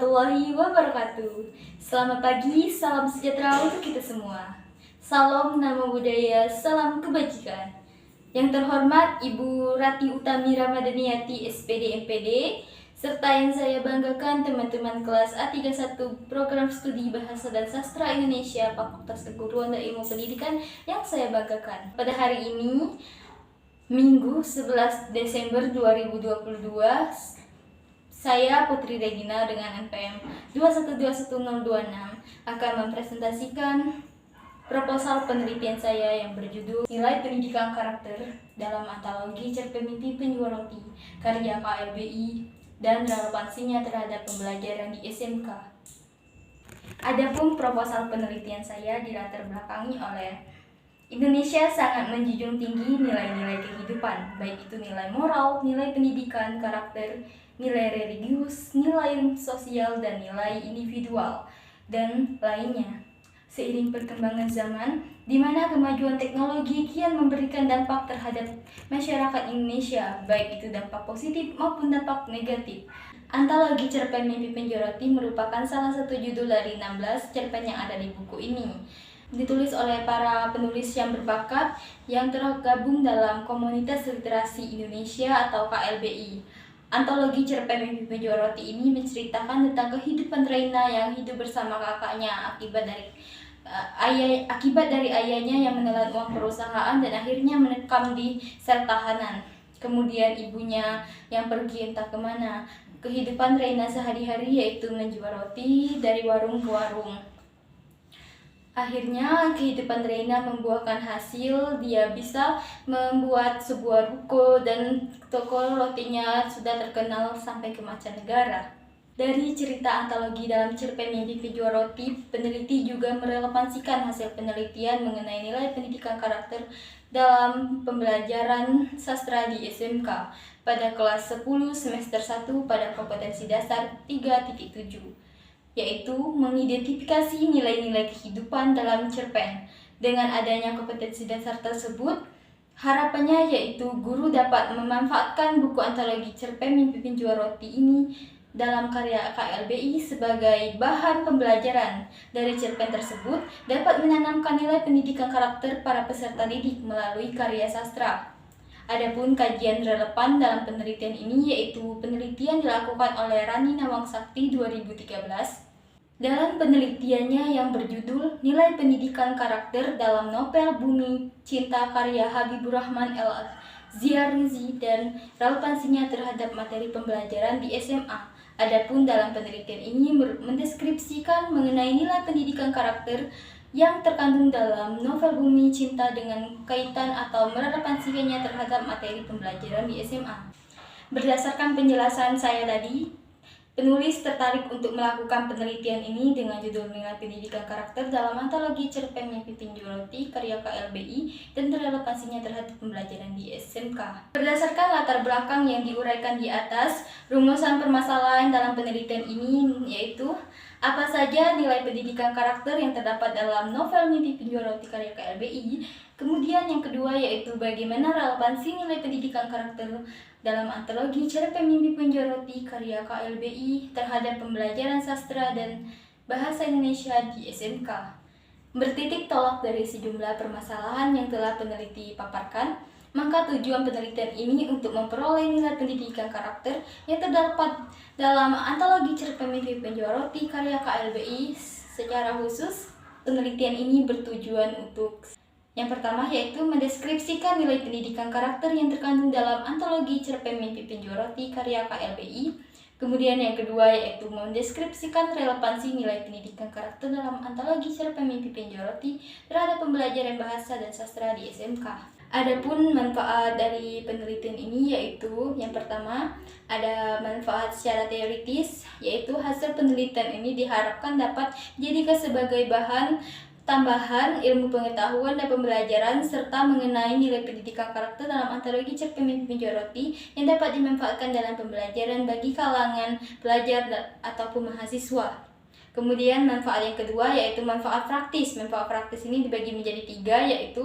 warahmatullahi wabarakatuh. Selamat pagi, salam sejahtera untuk kita semua. Salam nama budaya, salam kebajikan. Yang terhormat Ibu Rati Utami Ramadhaniati SPD MPD, serta yang saya banggakan teman-teman kelas A31 Program Studi Bahasa dan Sastra Indonesia Fakultas Keguruan dan Ilmu Pendidikan yang saya banggakan. Pada hari ini, Minggu 11 Desember 2022, saya Putri Regina dengan NPM 2121026 akan mempresentasikan proposal penelitian saya yang berjudul Nilai Pendidikan Karakter dalam Antologi Cerpen Mimpi Penjual Roti karya KLBI dan relevansinya terhadap pembelajaran di SMK. Adapun proposal penelitian saya dilatar belakangi oleh Indonesia sangat menjunjung tinggi nilai-nilai kehidupan, baik itu nilai moral, nilai pendidikan, karakter, nilai religius, nilai sosial, dan nilai individual, dan lainnya. Seiring perkembangan zaman, di mana kemajuan teknologi kian memberikan dampak terhadap masyarakat Indonesia, baik itu dampak positif maupun dampak negatif. Antologi Cerpen Mimpi Penjual Roti merupakan salah satu judul dari 16 cerpen yang ada di buku ini. Ditulis oleh para penulis yang berbakat yang tergabung dalam Komunitas Literasi Indonesia atau KLBI. Antologi Cerpen Mimpi Penjual Roti ini menceritakan tentang kehidupan Reina yang hidup bersama kakaknya akibat dari ayahnya yang menelan uang perusahaan dan akhirnya menekam di sel tahanan. Kemudian ibunya yang pergi entah kemana. Kehidupan Reina sehari-hari yaitu menjual roti dari warung ke warung. Akhirnya kehidupan Reina membuahkan hasil, dia bisa membuat sebuah ruko dan toko rotinya sudah terkenal sampai ke mancanegara. Dari cerita antologi dalam Cerpen Mimpi Penjual Roti, peneliti juga merelevansikan hasil penelitian mengenai nilai pendidikan karakter dalam pembelajaran sastra di SMK pada kelas 10 semester 1 pada kompetensi dasar 3.7. Yaitu mengidentifikasi nilai-nilai kehidupan dalam cerpen. Dengan adanya kompetensi dasar tersebut, harapannya yaitu guru dapat memanfaatkan buku antologi Cerpen Mimpi Penjual Roti ini dalam karya KLBI sebagai bahan pembelajaran. Dari cerpen tersebut dapat menanamkan nilai pendidikan karakter para peserta didik melalui karya sastra. Adapun kajian relevan dalam penelitian ini yaitu penelitian dilakukan oleh Rani Nawang Sakti 2013. Dalam penelitiannya yang berjudul Nilai Pendidikan Karakter dalam Novel Bumi Cinta karya Habibur Rahman El-Ziarnizi dan relevansinya terhadap materi pembelajaran di SMA. Adapun dalam penelitian ini mendeskripsikan mengenai nilai pendidikan karakter yang terkandung dalam novel Bumi Cinta dengan kaitan atau merelevansikannya terhadap materi pembelajaran di SMA. Berdasarkan penjelasan saya tadi, penulis tertarik untuk melakukan penelitian ini dengan judul Nilai Pendidikan Karakter dalam Antologi Cerpen Mimpi Penjual Roti karya KLBI dan relevansinya terhadap pembelajaran di SMK. Berdasarkan latar belakang yang diuraikan di atas, rumusan permasalahan dalam penelitian ini yaitu apa saja nilai pendidikan karakter yang terdapat dalam novel Mimpi Penjual Roti karya KLBI. Kemudian yang kedua yaitu bagaimana relevansi nilai pendidikan karakter dalam antologi Cerpen Mimpi Penjual Roti karya KLBI terhadap pembelajaran sastra dan bahasa Indonesia di SMK. Bertitik tolak dari sejumlah permasalahan yang telah peneliti paparkan, maka tujuan penelitian ini untuk memperoleh nilai pendidikan karakter yang terdapat dalam antologi Cerpen Mimpi Penjual Roti karya KLBI. Secara khusus, penelitian ini bertujuan untuk yang pertama yaitu mendeskripsikan nilai pendidikan karakter yang terkandung dalam antologi Cerpen Mimpi Penjual Roti karya KLBI. Kemudian yang kedua yaitu mendeskripsikan relevansi nilai pendidikan karakter dalam antologi Cerpen Mimpi Penjual Roti terhadap pembelajaran bahasa dan sastra di SMK. Adapun manfaat dari penelitian ini yaitu yang pertama ada manfaat secara teoritis, yaitu hasil penelitian ini diharapkan dapat dijadikan sebagai bahan tambahan ilmu pengetahuan dan pembelajaran serta mengenai nilai pendidikan karakter dalam antologi Cerpen Mimpi Penjual Roti yang dapat dimanfaatkan dalam pembelajaran bagi kalangan pelajar ataupun mahasiswa. Kemudian manfaat yang kedua yaitu manfaat praktis. Manfaat praktis ini dibagi menjadi 3, yaitu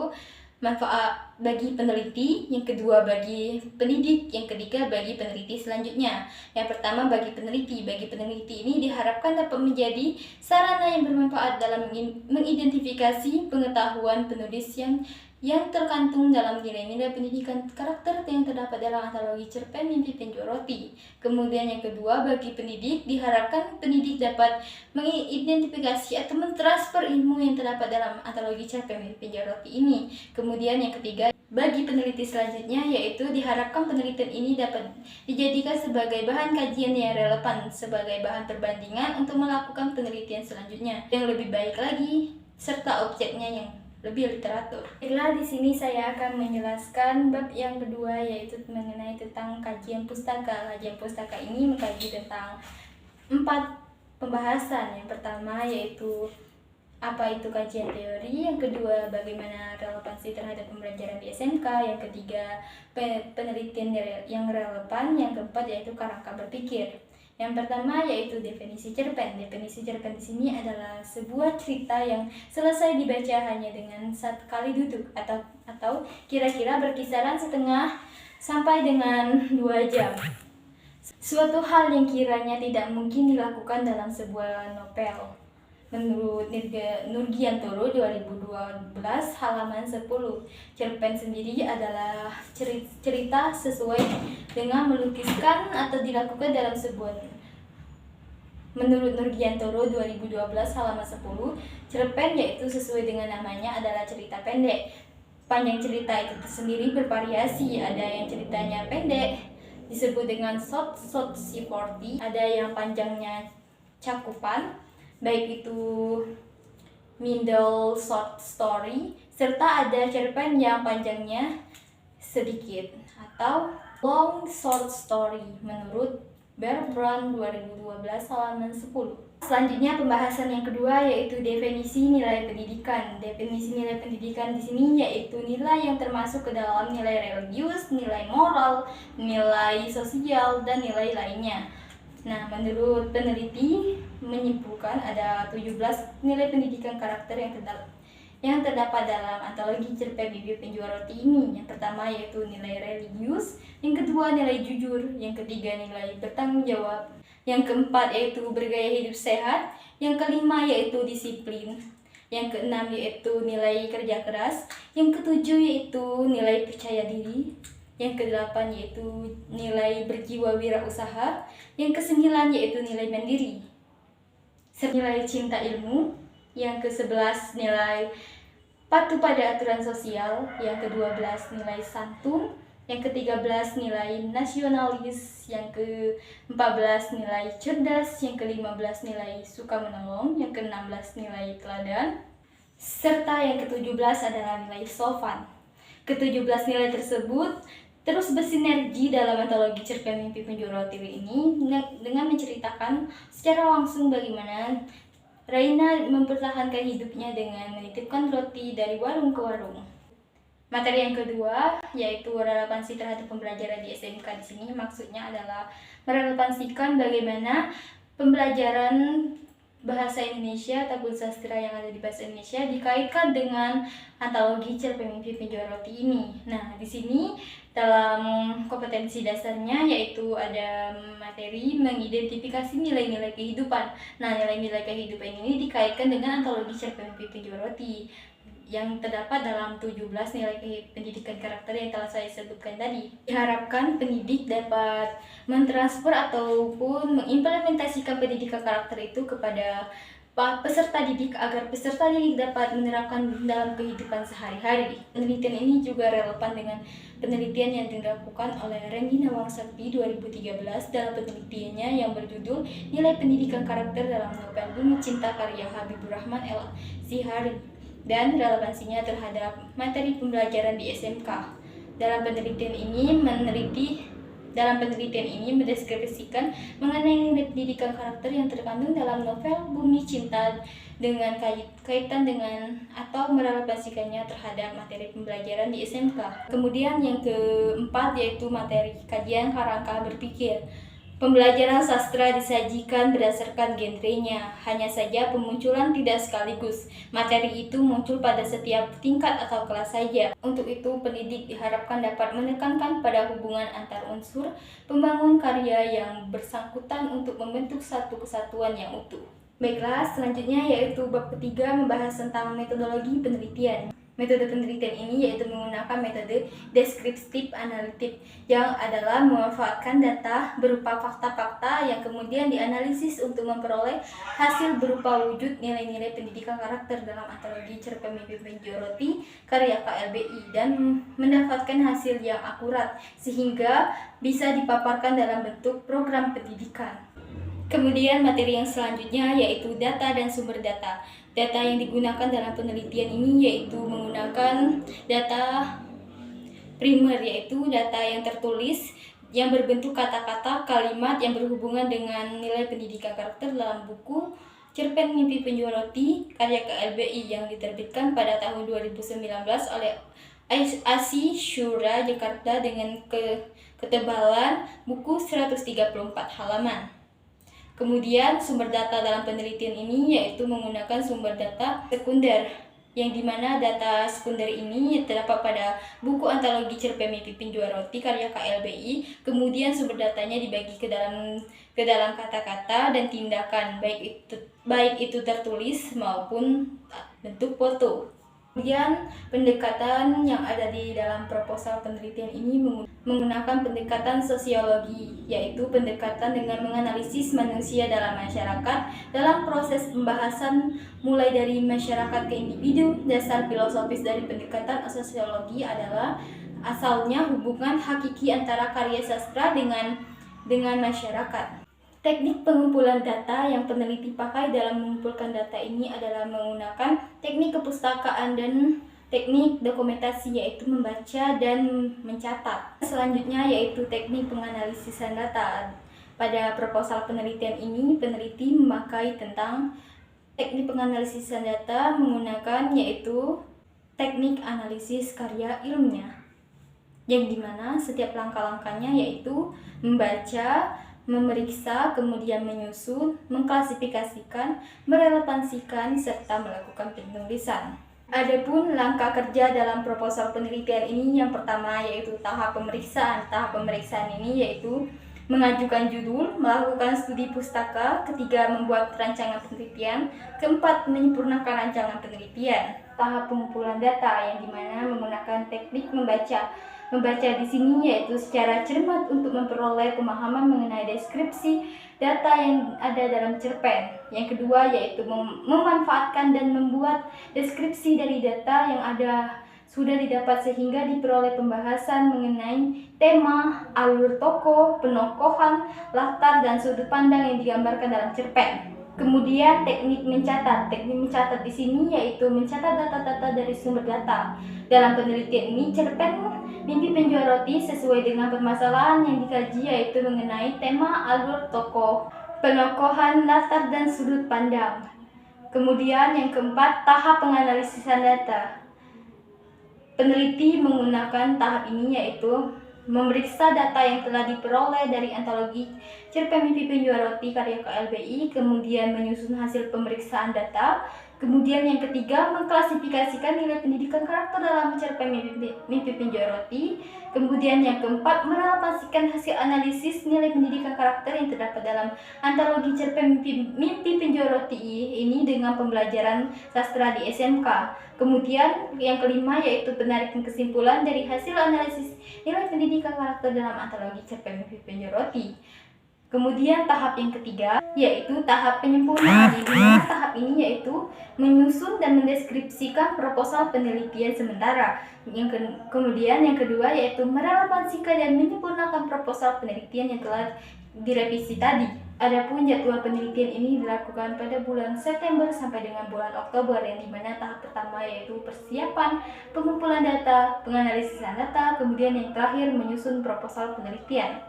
manfaat bagi peneliti, yang kedua bagi pendidik, yang ketiga bagi peneliti selanjutnya. Yang pertama bagi peneliti. Bagi peneliti ini diharapkan dapat menjadi sarana yang bermanfaat dalam mengidentifikasi pengetahuan penulis yang terkantung dalam nilai-nilai pendidikan karakter yang terdapat dalam antologi cerpen Mimpi Penjual Roti. Kemudian yang kedua, bagi pendidik, diharapkan pendidik dapat mengidentifikasi atau mentransfer ilmu yang terdapat dalam antologi cerpen Mimpi Penjual Roti ini. Kemudian yang ketiga, bagi peneliti selanjutnya, yaitu diharapkan penelitian ini dapat dijadikan sebagai bahan kajian yang relevan, sebagai bahan perbandingan untuk melakukan penelitian selanjutnya yang lebih baik lagi, serta objeknya yang lebih literatur. Baiklah, di sini saya akan menjelaskan bab yang kedua, yaitu mengenai tentang kajian pustaka. Kajian pustaka ini mengkaji tentang 4 pembahasan. Yang pertama yaitu apa itu kajian teori, yang kedua bagaimana relevansi terhadap pembelajaran di SMK, yang ketiga penelitian yang relevan, yang keempat yaitu kerangka berpikir. Yang pertama yaitu definisi cerpen. Definisi cerpen di sini adalah sebuah cerita yang selesai dibaca hanya dengan 1 kali duduk atau kira-kira berkisaran setengah sampai dengan 2 jam. Suatu hal yang kiranya tidak mungkin dilakukan dalam sebuah novel. Menurut Nurgiantoro 2012 halaman 10, cerpen sendiri adalah cerita sesuai dengan melukiskan atau dilakukan dalam sebuah. Menurut Nurgiantoro 2012 halaman 10, cerpen yaitu sesuai dengan namanya adalah cerita pendek. Panjang cerita itu sendiri bervariasi, ada yang ceritanya pendek disebut dengan short C40, ada yang panjangnya cakupan, baik itu middle short story, serta ada cerpen yang panjangnya sedikit atau long short story menurut Berbrand 2012 halaman 10. Selanjutnya pembahasan yang kedua yaitu definisi nilai pendidikan. Definisi nilai pendidikan di sini yaitu nilai yang termasuk ke dalam nilai religius, nilai moral, nilai sosial, dan nilai lainnya. Nah, menurut peneliti menyimpulkan ada 17 nilai pendidikan karakter yang terdapat dalam antologi cerpen Mimpi Penjual Roti ini. Yang pertama yaitu nilai religius, yang kedua nilai jujur, yang ketiga nilai bertanggung jawab, yang keempat yaitu bergaya hidup sehat, yang kelima yaitu disiplin, yang keenam yaitu nilai kerja keras, yang ketujuh yaitu nilai percaya diri, yang kedelapan yaitu nilai berjiwa wirausaha, yang kesembilan yaitu nilai mandiri, nilai cinta ilmu, yang ke-11 nilai patuh pada aturan sosial, yang ke-12 nilai santun, yang ke-13 nilai nasionalis, yang ke-14 nilai cerdas, yang ke-15 nilai suka menolong, yang ke-16 nilai teladan, serta yang ke-17 adalah nilai sopan. Ke-17 nilai tersebut terus bersinergi dalam antologi cerpen Mimpi Penjual Roti ini dengan menceritakan secara langsung bagaimana Raina mempertahankan hidupnya dengan menitipkan roti dari warung ke warung. Materi yang kedua yaitu relevansi terhadap pembelajaran di SMK. Di sini maksudnya adalah merelevansikan bagaimana pembelajaran bahasa Indonesia ataupun sastra yang ada di bahasa Indonesia dikaitkan dengan antologi cerpen Mimpi Penjual Roti ini. Nah, di sini dalam kompetensi dasarnya yaitu ada materi mengidentifikasi nilai-nilai kehidupan. Nah, nilai-nilai kehidupan ini dikaitkan dengan antologi cerpen Mimpi Penjual Roti yang terdapat dalam 17 nilai pendidikan karakter yang telah saya sebutkan tadi. Diharapkan pendidik dapat mentransfer ataupun mengimplementasikan pendidikan karakter itu kepada peserta didik agar peserta didik dapat menerapkan dalam kehidupan sehari-hari. Penelitian ini juga relevan dengan penelitian yang dilakukan oleh Rendina Wangsakti 2013 dalam penelitiannya yang berjudul Nilai Pendidikan Karakter dalam Novel Bumi Cinta karya Habibur Rahman El-Zihari dan relevansinya terhadap materi pembelajaran di SMK. Dalam penelitian ini mendeskripsikan mengenai nilai pendidikan karakter yang terkandung dalam novel Bumi Cinta dengan kaitan dengan atau merelevansikannya terhadap materi pembelajaran di SMK. Kemudian yang keempat yaitu materi kajian kerangka berpikir. Pembelajaran sastra disajikan berdasarkan genrenya, hanya saja pemunculan tidak sekaligus. Materi itu muncul pada setiap tingkat atau kelas saja. Untuk itu, pendidik diharapkan dapat menekankan pada hubungan antar unsur pembangun karya yang bersangkutan untuk membentuk satu kesatuan yang utuh. Baiklah, selanjutnya yaitu bab ketiga membahas tentang metodologi penelitian. Metode penelitian ini yaitu menggunakan metode deskriptif analitik yang adalah memanfaatkan data berupa fakta-fakta yang kemudian dianalisis untuk memperoleh hasil berupa wujud nilai-nilai pendidikan karakter dalam antologi Cerpen Mimpi Penjoroti karya KLBI dan mendapatkan hasil yang akurat sehingga bisa dipaparkan dalam bentuk program pendidikan. Kemudian materi yang selanjutnya yaitu data dan sumber data. Data yang digunakan dalam penelitian ini yaitu menggunakan data primer, yaitu data yang tertulis yang berbentuk kata-kata, kalimat yang berhubungan dengan nilai pendidikan karakter dalam buku Cerpen Mimpi Penjoroti karya KLBI yang diterbitkan pada tahun 2019 oleh ASI Syura Jakarta dengan ketebalan buku 134 halaman. Kemudian sumber data dalam penelitian ini yaitu menggunakan sumber data sekunder, yang dimana data sekunder ini terdapat pada buku antologi Cerpen Mimpi Penjoroti karya KLBI. Kemudian sumber datanya dibagi ke dalam kata-kata dan tindakan, baik itu tertulis maupun bentuk foto. Kemudian pendekatan yang ada di dalam proposal penelitian ini menggunakan pendekatan sosiologi, yaitu pendekatan dengan menganalisis manusia dalam masyarakat dalam proses pembahasan mulai dari masyarakat ke individu. Dasar filosofis dari pendekatan sosiologi adalah asalnya hubungan hakiki antara karya sastra dengan masyarakat. Teknik pengumpulan data yang peneliti pakai dalam mengumpulkan data ini adalah menggunakan teknik kepustakaan dan teknik dokumentasi, yaitu membaca dan mencatat. Selanjutnya yaitu teknik penganalisisan data. Pada proposal penelitian ini, peneliti memakai tentang teknik penganalisisan data menggunakan yaitu teknik analisis karya ilmiah, yang dimana setiap langkah-langkahnya yaitu membaca, memeriksa, kemudian menyusun, mengklasifikasikan, merelevansikan, serta melakukan penulisan. Adapun langkah kerja dalam proposal penelitian ini, yang pertama yaitu tahap pemeriksaan. Tahap pemeriksaan ini yaitu mengajukan judul, melakukan studi pustaka, ketiga membuat rancangan penelitian, keempat menyempurnakan rancangan penelitian. Tahap pengumpulan data yang dimana menggunakan teknik membaca di sini yaitu secara cermat untuk memperoleh pemahaman mengenai deskripsi data yang ada dalam cerpen. Yang kedua yaitu memanfaatkan dan membuat deskripsi dari data yang sudah didapat sehingga diperoleh pembahasan mengenai tema, alur tokoh, penokohan, latar, dan sudut pandang yang digambarkan dalam cerpen. Kemudian teknik mencatat. Teknik mencatat di sini yaitu mencatat data-data dari sumber data. Dalam penelitian ini, Cerpen Mimpi Penjoroti sesuai dengan permasalahan yang dikaji yaitu mengenai tema, alur tokoh, penokohan, latar, dan sudut pandang. Kemudian yang keempat, tahap penganalisisan data. Peneliti menggunakan tahap ini yaitu memeriksa data yang telah diperoleh dari antologi Cerpen Mimpi Penjoroti karya KLBI, kemudian menyusun hasil pemeriksaan data. Kemudian yang ketiga, mengklasifikasikan nilai pendidikan karakter dalam Cerpen Mimpi Penjoroti. Kemudian yang keempat, merelevasikan hasil analisis nilai pendidikan karakter yang terdapat dalam antologi Cerpen Mimpi Penjoroti ini dengan pembelajaran sastra di SMK. Kemudian yang kelima yaitu penarikan kesimpulan dari hasil analisis nilai pendidikan karakter dalam antologi Cerpen Mimpi Penjoroti. Kemudian tahap yang ketiga yaitu tahap penyempurnaan. Di mana tahap ini yaitu menyusun dan mendeskripsikan proposal penelitian sementara. Kemudian yang kedua yaitu merelevansikan dan menyempurnakan proposal penelitian yang telah direvisi tadi. Adapun jadwal penelitian ini dilakukan pada bulan September sampai dengan bulan Oktober, yang dimana tahap pertama yaitu persiapan, pengumpulan data, penganalisisan data, kemudian yang terakhir menyusun proposal penelitian.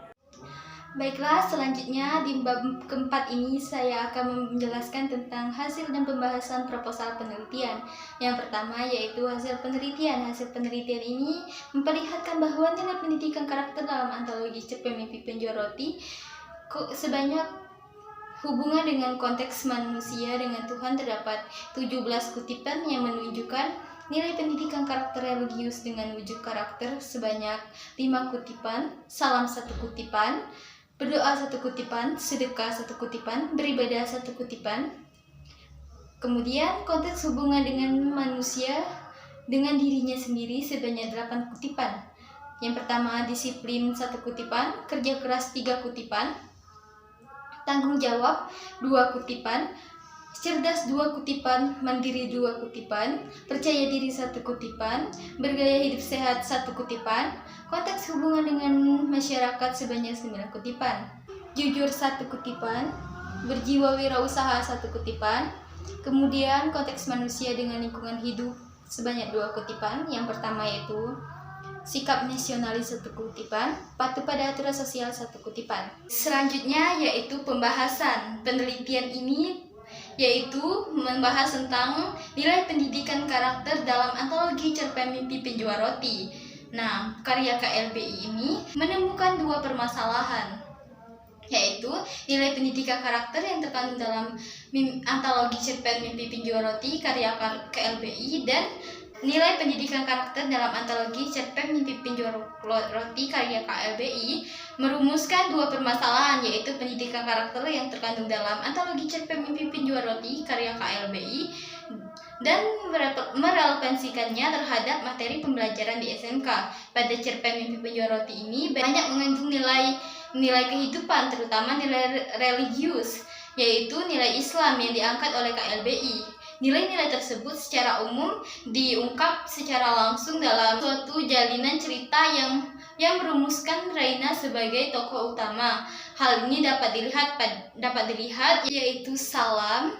Baiklah, selanjutnya di bab keempat ini saya akan menjelaskan tentang hasil dan pembahasan proposal penelitian. Yang pertama yaitu hasil penelitian. Hasil penelitian ini memperlihatkan bahwa nilai pendidikan karakter dalam antologi Cerpen Mimpi Penjoroti Sebanyak hubungan dengan konteks manusia dengan Tuhan terdapat 17 kutipan yang menunjukkan nilai pendidikan karakter religius dengan wujud karakter sebanyak 5 kutipan, salam 1 kutipan, berdoa 1 kutipan, sedekah 1 kutipan, beribadah 1 kutipan. Kemudian konteks hubungan dengan manusia dengan dirinya sendiri sebanyak 8 kutipan. Yang pertama disiplin 1 kutipan, kerja keras 3 kutipan, tanggung jawab 2 kutipan, cerdas 2 kutipan, mandiri 2 kutipan, percaya diri 1 kutipan, bergaya hidup sehat 1 kutipan, konteks hubungan dengan masyarakat sebanyak 9 kutipan, jujur 1 kutipan, berjiwa wirausaha 1 kutipan. Kemudian konteks manusia dengan lingkungan hidup sebanyak 2 kutipan. Yang pertama yaitu sikap nasionalis 1 kutipan, patuh pada aturan sosial 1 kutipan. Selanjutnya yaitu pembahasan. Penelitian ini yaitu membahas tentang nilai pendidikan karakter dalam antologi Cerpen Mimpi Penjual Roti. Nah, karya KLBI ini menemukan 2 permasalahan, yaitu nilai pendidikan karakter yang terkandung dalam antologi Cerpen Mimpi Penjual Roti karya KLBI dan nilai pendidikan karakter dalam antologi Cerpen Mimpi Penjual Roti karya KLBI merumuskan 2 permasalahan, yaitu pendidikan karakter yang terkandung dalam antologi Cerpen Mimpi Penjual Roti karya KLBI dan merelevansikannya terhadap materi pembelajaran di SMK. Pada Cerpen Mimpi Penjual Roti ini banyak mengandung nilai kehidupan, terutama nilai religius, yaitu nilai Islam yang diangkat oleh KLBI. Nilai-nilai tersebut secara umum diungkap secara langsung dalam suatu jalinan cerita yang merumuskan Raina sebagai tokoh utama. Hal ini dapat dilihat yaitu salam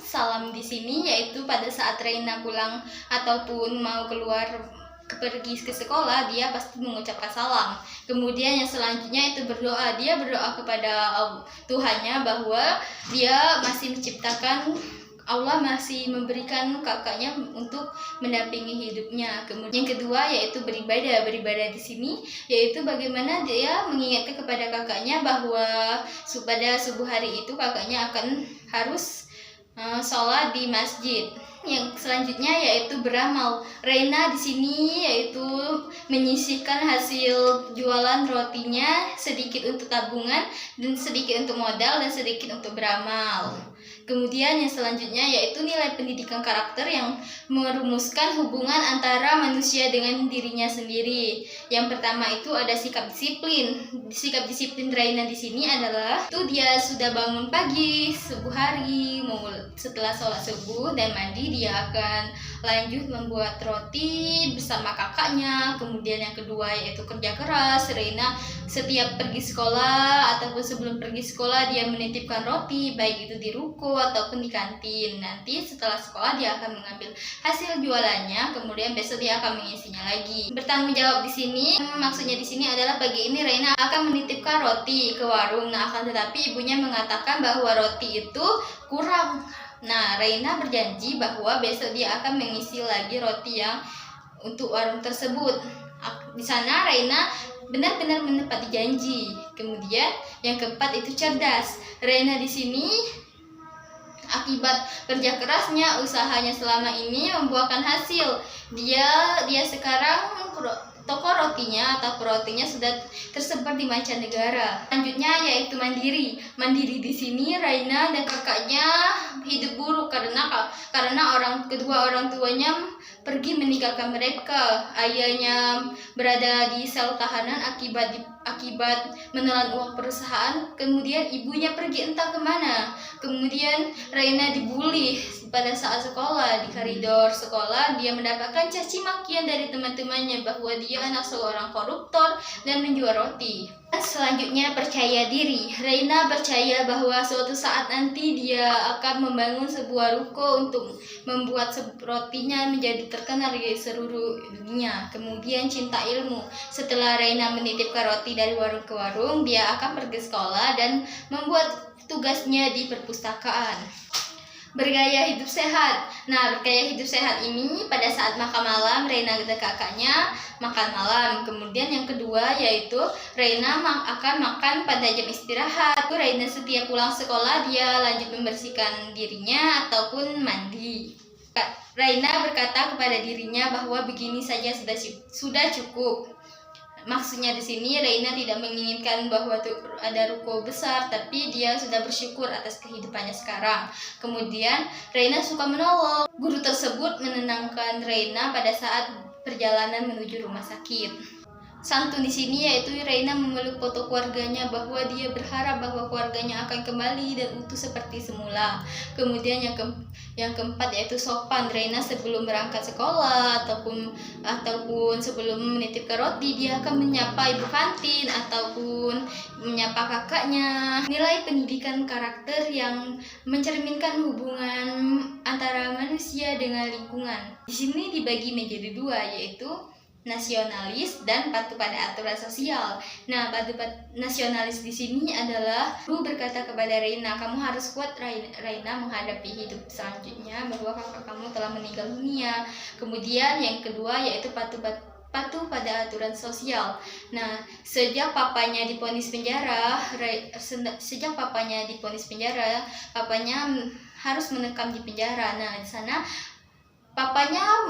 di sini yaitu pada saat Raina pulang ataupun mau pergi ke sekolah, dia pasti mengucapkan salam. Kemudian yang selanjutnya itu berdoa. Dia berdoa kepada Tuhannya bahwa dia masih menciptakan, Allah masih memberikan kakaknya untuk mendampingi hidupnya. Kemudian yang kedua yaitu beribadah. Beribadah di sini yaitu bagaimana dia mengingatkan kepada kakaknya bahwa pada subuh hari itu kakaknya akan harus sholat di masjid. Yang selanjutnya yaitu beramal. Raina di sini yaitu menyisihkan hasil jualan rotinya, sedikit untuk tabungan dan sedikit untuk modal dan sedikit untuk beramal. Kemudian yang selanjutnya yaitu nilai pendidikan karakter yang merumuskan hubungan antara manusia dengan dirinya sendiri. Yang pertama itu ada sikap disiplin. Sikap disiplin Raina di sini adalah dia sudah bangun pagi subuh hari, setelah sholat subuh dan mandi dia akan lanjut membuat roti bersama kakaknya. Kemudian yang kedua yaitu kerja keras. Raina setiap pergi sekolah ataupun sebelum pergi sekolah dia menitipkan roti, baik itu di ruko ataupun di kantin. Nanti setelah sekolah dia akan mengambil hasil jualannya, kemudian besok dia akan mengisinya lagi. Bertanggung jawab di sini maksudnya di sini adalah pagi ini Raina akan menitipkan roti ke warung. Nah, akan tetapi ibunya mengatakan bahwa roti itu kurang. Nah, Raina berjanji bahwa besok dia akan mengisi lagi roti yang untuk warung tersebut. Di sana Raina benar-benar menepati janji. Kemudian yang keempat itu cerdas. Raina di sini akibat kerja kerasnya, usahanya selama ini membuahkan hasil. Dia sekarang toko rotinya atau rotinya sudah tersebar di mancanegara. Selanjutnya yaitu mandiri. Mandiri di sini Raina dan kakaknya hidup buruk karena kedua orang tuanya pergi meninggalkan mereka. Ayahnya berada di sel tahanan akibat menelan uang perusahaan. Kemudian ibunya pergi entah kemana. Kemudian Raina dibully pada saat sekolah. Di koridor sekolah dia mendapatkan caci makian dari teman-temannya bahwa dia anak seorang koruptor dan menjual roti. Selanjutnya percaya diri. Raina percaya bahwa suatu saat nanti dia akan membangun sebuah ruko untuk membuat rotinya menjadi terkenal di seluruh dunia. Kemudian cinta ilmu. Setelah Raina menitipkan roti dari warung ke warung, dia akan pergi sekolah dan membuat tugasnya di perpustakaan. Bergaya hidup sehat. Nah, bergaya hidup sehat ini pada saat makan malam, Reina dan kakaknya makan malam. Kemudian yang kedua yaitu Reina akan makan pada jam istirahat. Reina setiap pulang sekolah dia lanjut membersihkan dirinya ataupun mandi. Reina berkata kepada dirinya bahwa begini saja sudah cukup. Maksudnya di sini Reina tidak menginginkan bahwa ada ruko besar, tapi dia sudah bersyukur atas kehidupannya sekarang. Kemudian Reina suka menolong. Guru tersebut menenangkan Reina pada saat perjalanan menuju rumah sakit. Santun di sini yaitu Reina memeluk foto keluarganya bahwa dia berharap bahwa keluarganya akan kembali dan utuh seperti semula. Kemudian yang keempat yaitu sopan. Reina sebelum berangkat sekolah ataupun sebelum menitipkan roti, dia akan menyapa ibu kantin ataupun menyapa kakaknya. Nilai pendidikan karakter yang mencerminkan hubungan antara manusia dengan lingkungan. Di sini dibagi menjadi dua, yaitu nasionalis dan patuh pada aturan sosial. Nah, nasionalis di sini adalah guru berkata kepada Reina, kamu harus kuat Reina menghadapi hidup selanjutnya bahwa kakak kamu telah meninggal dunia. Kemudian yang kedua yaitu patuh pada aturan sosial. Nah, sejak papanya divonis penjara, papanya harus menekam di penjara. Nah, di sana papanya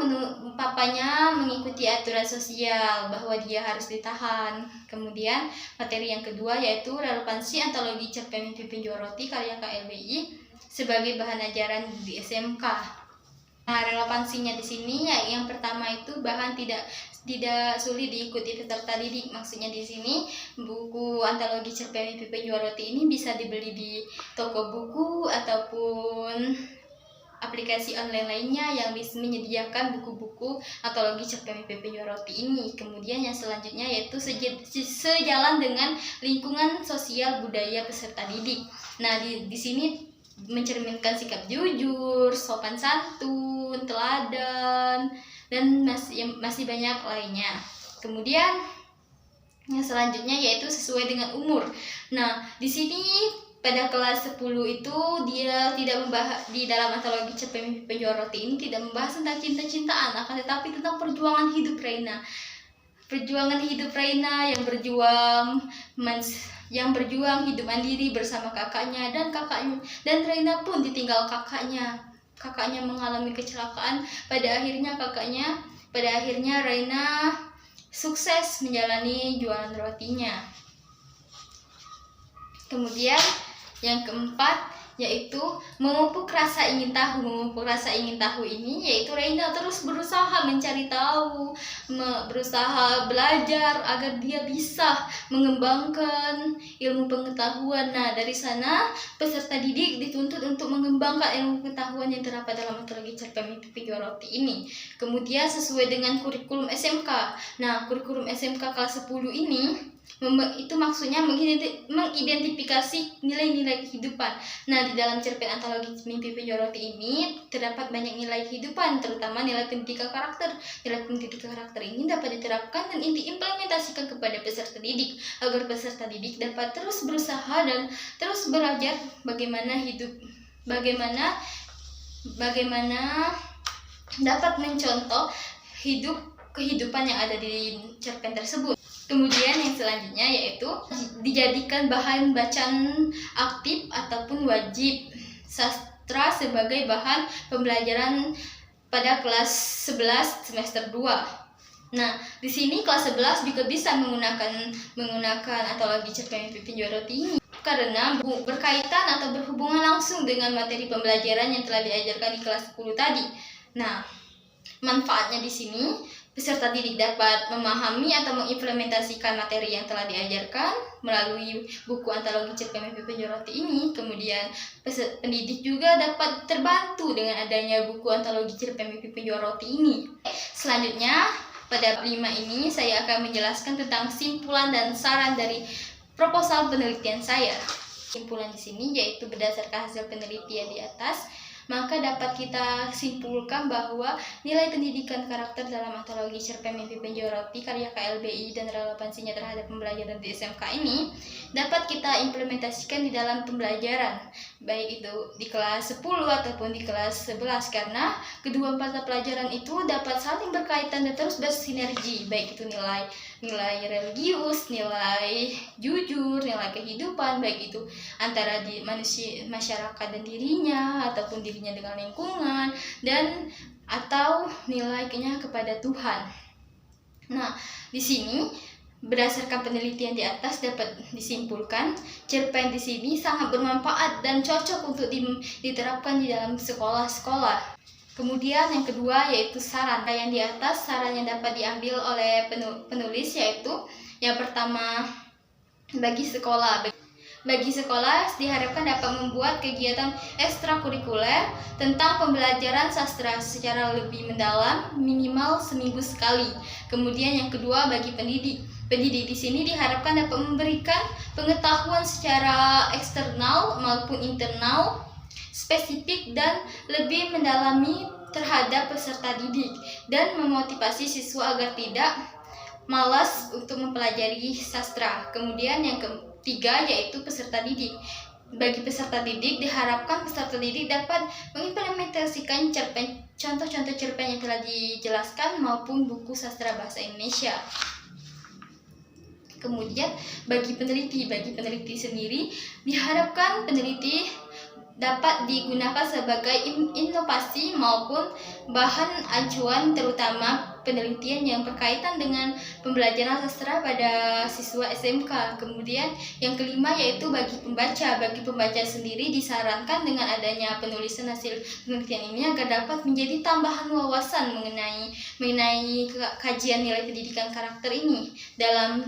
mengikuti aturan sosial bahwa dia harus ditahan. Kemudian materi yang kedua yaitu relevansi antologi cerpen Mimpi Penjual Roti karya KLBI sebagai bahan ajaran di SMK. Nah, relevansinya di sini ya, yang pertama itu bahan tidak sulit diikuti peserta didik. Maksudnya di sini buku antologi cerpen Mimpi Penjual Roti ini bisa dibeli di toko buku ataupun aplikasi online lainnya yang bisa menyediakan buku-buku antologi cerpen Mimpi Penjual Roti ini. Kemudian yang selanjutnya yaitu sejalan dengan lingkungan sosial budaya peserta didik. Nah, di sini mencerminkan sikap jujur, sopan santun, teladan, dan masih banyak lainnya. Kemudian yang selanjutnya yaitu sesuai dengan umur. Nah, di sini pada kelas 10 itu dia tidak membahas, di dalam antologi cerpen Mimpi Penjual Roti ini tidak membahas tentang cinta-cintaan, akan tetapi tentang perjuangan hidup Reina. Perjuangan hidup Reina yang berjuang hidup mandiri bersama kakaknya, dan Reina pun ditinggal kakaknya. Kakaknya mengalami kecelakaan. Pada akhirnya Reina sukses menjalani jualan rotinya. Kemudian yang keempat yaitu memupuk rasa ingin tahu. Memupuk rasa ingin tahu ini yaitu Reina terus berusaha mencari tahu, berusaha belajar agar dia bisa mengembangkan ilmu pengetahuan. Nah, dari sana peserta didik dituntut untuk mengembangkan ilmu pengetahuan yang terdapat dalam antologi cerpen Mimpi Penjual Roti ini. Kemudian sesuai dengan kurikulum SMK. Nah, kurikulum SMK kelas 10 ini itu maksudnya mengidentifikasi nilai-nilai kehidupan. Nah, di dalam cerpen antologi Mimpi Penjual Roti ini terdapat banyak nilai kehidupan, terutama nilai pendidikan karakter. Nilai pendidikan karakter ini dapat diterapkan dan diimplementasikan kepada peserta didik agar peserta didik dapat terus berusaha dan terus belajar bagaimana dapat mencontoh kehidupan yang ada di cerpen tersebut. Kemudian yang selanjutnya yaitu dijadikan bahan bacaan aktif ataupun wajib sastra sebagai bahan pembelajaran pada kelas 11 semester 2. Nah, di sini kelas 11 juga bisa menggunakan antologi cerpen Mimpi Penjual Roti ini karena berkaitan atau berhubungan langsung dengan materi pembelajaran yang telah diajarkan di kelas 10 tadi. Nah, manfaatnya di sini peserta didik dapat memahami atau mengimplementasikan materi yang telah diajarkan melalui buku antologi cerpen Mimpi Penjual Roti ini. Kemudian pendidik juga dapat terbantu dengan adanya buku antologi cerpen Mimpi Penjual Roti ini. Selanjutnya, pada 5 ini saya akan menjelaskan tentang simpulan dan saran dari proposal penelitian saya. Simpulan di sini yaitu berdasarkan hasil penelitian di atas, maka dapat kita simpulkan bahwa nilai pendidikan karakter dalam antologi cerpen Mimpi Penjual Roti karya KLBI dan relevansinya terhadap pembelajaran di SMK ini dapat kita implementasikan di dalam pembelajaran. baik itu di kelas 10 ataupun di kelas 11, karena kedua mata pelajaran itu dapat saling berkaitan dan terus bersinergi, baik itu nilai religius, nilai jujur, nilai kehidupan, baik itu antara di manusia, masyarakat dan dirinya, ataupun dirinya dengan lingkungan, dan atau nilainya kepada Tuhan. Nah, di sini berdasarkan penelitian di atas dapat disimpulkan cerpen di sini sangat bermanfaat dan cocok untuk diterapkan di dalam sekolah-sekolah. Kemudian yang kedua yaitu saran. Yang di atas saran yang dapat diambil oleh penulis yaitu yang pertama, bagi sekolah diharapkan dapat membuat kegiatan ekstrakurikuler tentang pembelajaran sastra secara lebih mendalam minimal seminggu sekali. Kemudian yang kedua, bagi pendidik di sini diharapkan dapat memberikan pengetahuan secara eksternal maupun internal spesifik dan lebih mendalami terhadap peserta didik dan memotivasi siswa agar tidak malas untuk mempelajari sastra. Kemudian yang ketiga yaitu peserta didik. Bagi peserta didik diharapkan peserta didik dapat mengimplementasikan contoh-contoh cerpen yang telah dijelaskan maupun buku sastra bahasa Indonesia. Kemudian bagi peneliti sendiri diharapkan peneliti dapat digunakan sebagai inovasi maupun bahan acuan, terutama penelitian yang berkaitan dengan pembelajaran sastra pada siswa SMK. Kemudian yang kelima yaitu bagi pembaca sendiri disarankan dengan adanya penulisan hasil penelitian ini agar dapat menjadi tambahan wawasan mengenai kajian nilai pendidikan karakter ini dalam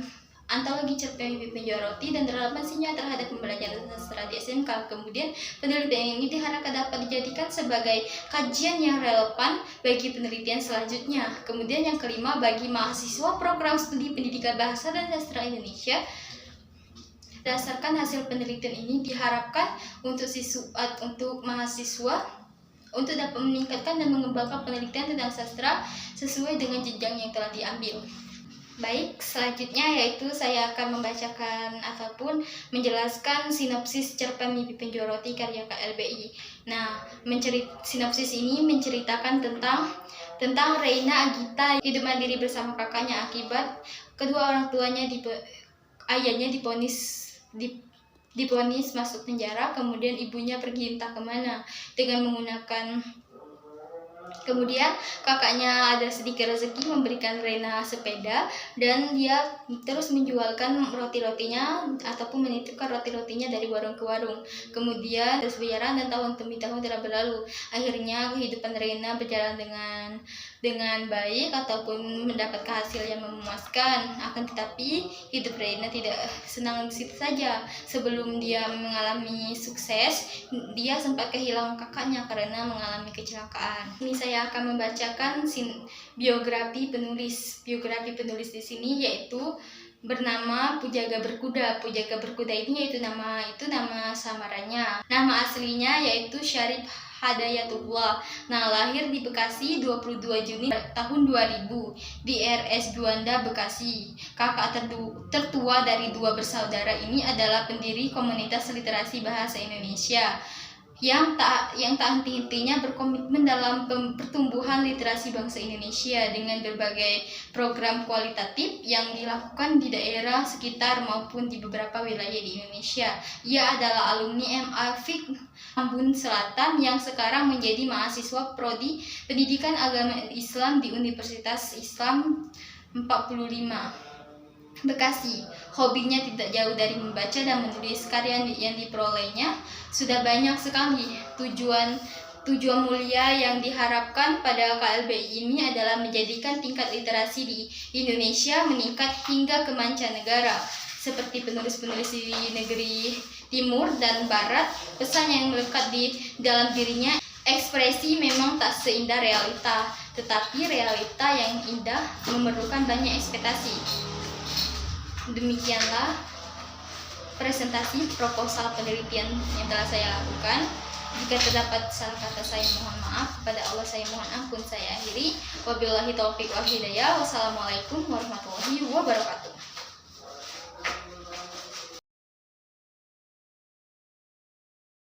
antologi cerpen Mimpi Penjoroti dan relevansinya terhadap pembelajaran sastra di SMK. Kemudian penelitian ini diharapkan dapat dijadikan sebagai kajian yang relevan bagi penelitian selanjutnya. Kemudian yang kelima, bagi mahasiswa program studi pendidikan bahasa dan sastra Indonesia, berdasarkan hasil penelitian ini diharapkan untuk mahasiswa untuk dapat meningkatkan dan mengembangkan penelitian tentang sastra sesuai dengan jenjang yang telah diambil. Baik, selanjutnya yaitu saya akan membacakan ataupun menjelaskan sinopsis cerpen Mimpi Penjoroti karya KLBI. Nah, sinopsis ini menceritakan tentang Reina Agita hidup mandiri bersama kakaknya akibat kedua orang tuanya ayahnya diponis masuk penjara, kemudian ibunya pergi entah kemana dengan menggunakan. Kemudian kakaknya ada sedikit rezeki memberikan Reina sepeda dan dia terus menjualkan roti-rotinya ataupun menitipkan roti-rotinya dari warung ke warung. Kemudian terus berjalan dan tahun demi tahun telah berlalu. Akhirnya kehidupan Reina berjalan dengan baik ataupun mendapatkan hasil yang memuaskan. Akan tetapi hidup Reina tidak senang di situ saja. Sebelum dia mengalami sukses, dia sempat kehilangan kakaknya karena mengalami kecelakaan. Ini saya akan membacakan biografi penulis. Biografi penulis di sini yaitu bernama Pujaga Berkuda. Pujaga Berkuda ini yaitu nama samaranya. Nama aslinya yaitu Syarif Hadayatullah. Nah, lahir di Bekasi 22 Juni tahun 2000 di RS Juanda, Bekasi. Kakak tertua dari dua bersaudara ini adalah pendiri komunitas literasi bahasa Indonesia yang tak henti-hentinya berkomitmen dalam pertumbuhan literasi bangsa Indonesia dengan berbagai program kualitatif yang dilakukan di daerah sekitar maupun di beberapa wilayah di Indonesia. Ia adalah alumni MA Fik Ambon Selatan yang sekarang menjadi mahasiswa Prodi Pendidikan Agama Islam di Universitas Islam 45 Bekasi. Hobinya tidak jauh dari membaca dan menulis. Karya yang diperolehnya sudah banyak sekali. Tujuan mulia yang diharapkan pada KLBI ini adalah menjadikan tingkat literasi di Indonesia meningkat hingga ke mancanegara. Seperti penulis-penulis di negeri timur dan barat, pesan yang melekat di dalam dirinya, ekspresi memang tak seindah realita, tetapi realita yang indah memerlukan banyak ekspektasi. Demikianlah presentasi proposal penelitian yang telah saya lakukan. Jika terdapat salah kata saya mohon maaf, kepada Allah saya mohon ampun. Saya akhiri. Wabillahi taufiq wal hidayah. Wassalamualaikum warahmatullahi wabarakatuh.